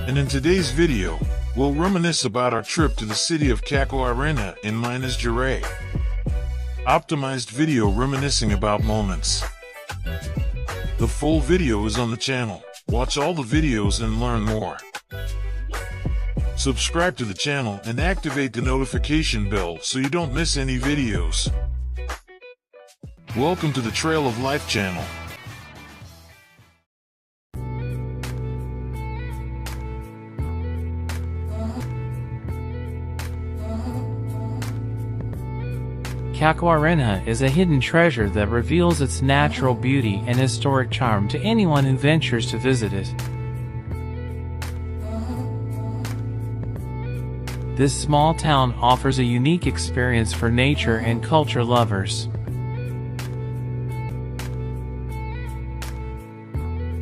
and in today's video, we'll reminisce about our trip to the city of Cachoeirinha in Minas Gerais. Optimized video reminiscing about moments. The full video is on the channel. Watch all the videos and learn more. Subscribe to the channel and activate the notification bell so you don't miss any videos. Welcome to the Trail of Life channel. Cachoeirinha is a hidden treasure that reveals its natural beauty and historic charm to anyone who ventures to visit it. This small town offers a unique experience for nature and culture lovers.